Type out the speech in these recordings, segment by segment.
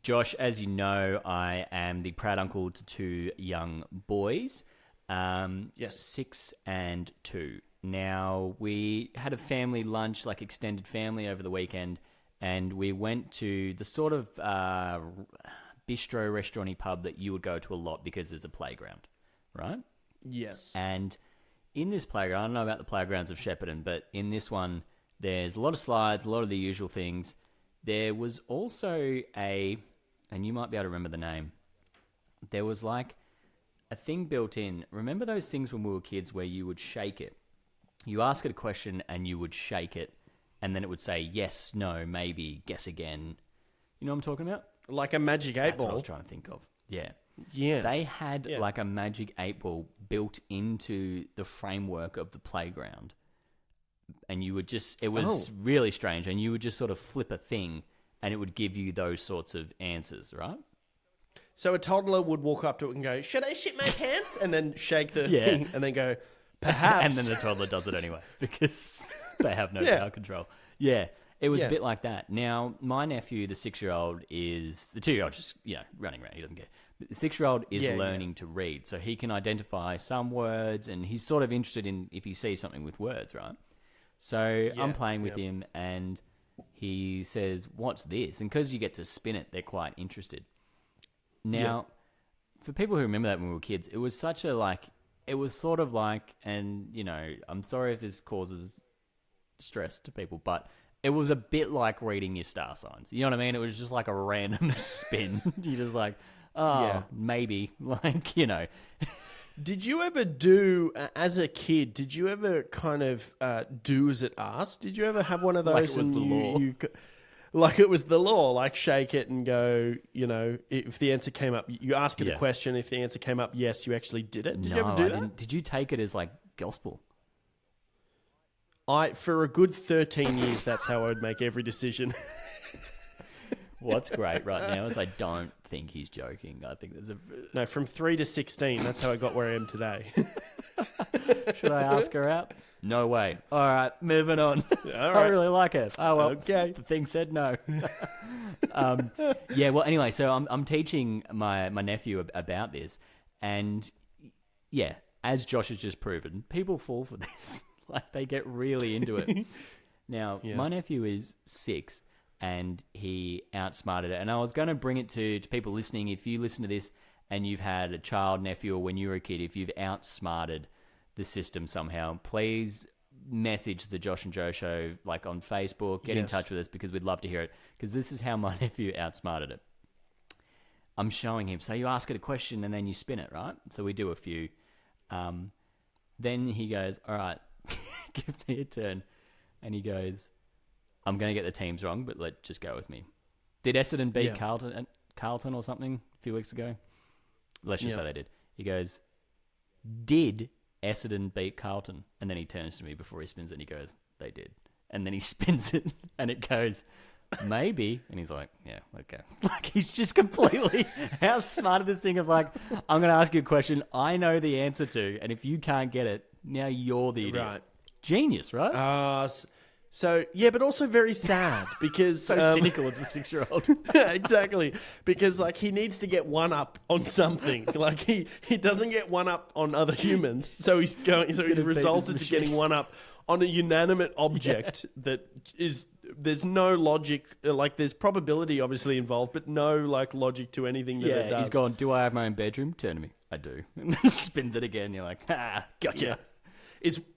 Josh, as you know, I am the proud uncle to two young boys, Yes. 6 and 2. Now, we had a family lunch, like extended family over the weekend, and we went to the sort of bistro, restaurant-y pub that you would go to a lot because there's a playground, right? Yes. And in this playground, I don't know about the playgrounds of Shepparton, but in this one, there's a lot of slides, a lot of the usual things. There was also and you might be able to remember the name, there was like a thing built in. Remember those things when we were kids where you would shake it? You ask it a question and you would shake it, and then it would say yes, no, maybe, guess again. You know what I'm talking about? Like a magic 8 That's ball. what I was trying to think of. Yeah. Yes. They had like a magic 8 ball built into the framework of the playground. And you would just, it was really strange. And you would just sort of flip a thing and it would give you those sorts of answers, right? So a toddler would walk up to it and go, should I shit my pants? And then shake the thing and then go, perhaps. And then the toddler does it anyway because they have no power control. Yeah. It was a bit like that. Now, my nephew, the 6-year-old, the 2-year-old just, running around. He doesn't care. But the 6-year-old is learning to read. So he can identify some words and he's sort of interested in if he sees something with words, right? So I'm playing with him and he says, what's this? And because you get to spin it, they're quite interested. Now, for people who remember that when we were kids, it was such a it was sort of like, and, I'm sorry if this causes stress to people, but it was a bit like reading your star signs. You know what I mean? It was just like a random spin. You're just like, maybe, Did you ever do, as a kid, did you ever kind of do as it asked? Did you ever have one of those? Like it was the law. Like it was the law, like shake it and go, if the answer came up, you ask it a question. If the answer came up, yes, you actually did it. Did you ever do that? Didn't. Did you take it as like gospel? For a good 13 years, that's how I would make every decision. What's great right now is I don't think he's joking. I think there's No, from 3 to 16, that's how I got where I am today. Should I ask her out? No way. All right, moving on. All I right. really like her. Oh, well, Okay. the thing said no. Well, anyway, so I'm teaching my nephew about this. And, as Josh has just proven, people fall for this. Like, they get really into it. Now, my nephew is 6, and he outsmarted it. And I was going to bring it to people listening. If you listen to this and you've had a child, nephew, or when you were a kid, if you've outsmarted the system somehow, please message the Josh and Joe Show, like on Facebook. Get in touch with us because we'd love to hear it. Because this is how my nephew outsmarted it. I'm showing him. So you ask it a question and then you spin it, right? So we do a few. Then he goes, all right, give me a turn. And he goes, I'm going to get the teams wrong, but just go with me. Did Essendon beat Carlton or something a few weeks ago? Let's just say they did. He goes, did Essendon beat Carlton? And then he turns to me before he spins it and he goes, they did. And then he spins it and it goes, maybe. And he's like, yeah, okay. Like he's just completely outsmarted this thing of like, I'm going to ask you a question I know the answer to. And if you can't get it, now you're the idiot. Right. Genius, right? But also very sad because... So cynical as a 6-year-old. Exactly. Because, he needs to get one up on something. He doesn't get one up on other humans. So he's resulted to getting one up on a inanimate object that is... There's no logic. There's probability obviously involved, but no, logic to anything that it does. He's gone, do I have my own bedroom? Turn to me. I do. And then spins it again. You're like, gotcha. Yeah.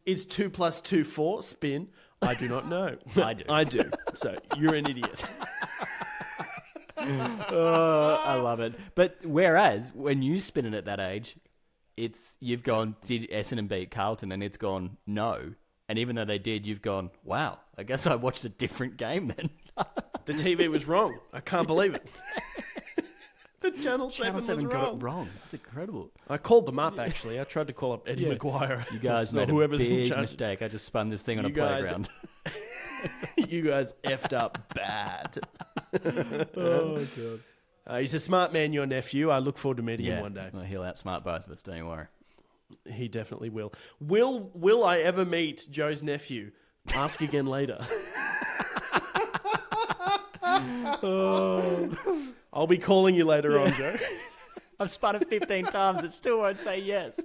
Is 2 + 2 4? Spin. I do not know. I do. I do. So you're an idiot. I love it. But whereas when you spin it at that age, you've gone, did Essendon beat Carlton? And it's gone, no. And even though they did, you've gone, wow, I guess I watched a different game then. The TV was wrong. I can't believe it. The Channel 7 was wrong. got it wrong. That's incredible. I called them up, actually. I tried to call up Eddie Maguire. You guys made a big mistake. I just spun this thing on a playground. You guys effed up bad. Oh, God. He's a smart man, your nephew. I look forward to meeting him one day. Well, he'll outsmart both of us, don't you worry. He definitely will. Will I ever meet Joe's nephew? Ask again later. I'll be calling you later on, Joe. I've spun it 15 times. It still won't say yes.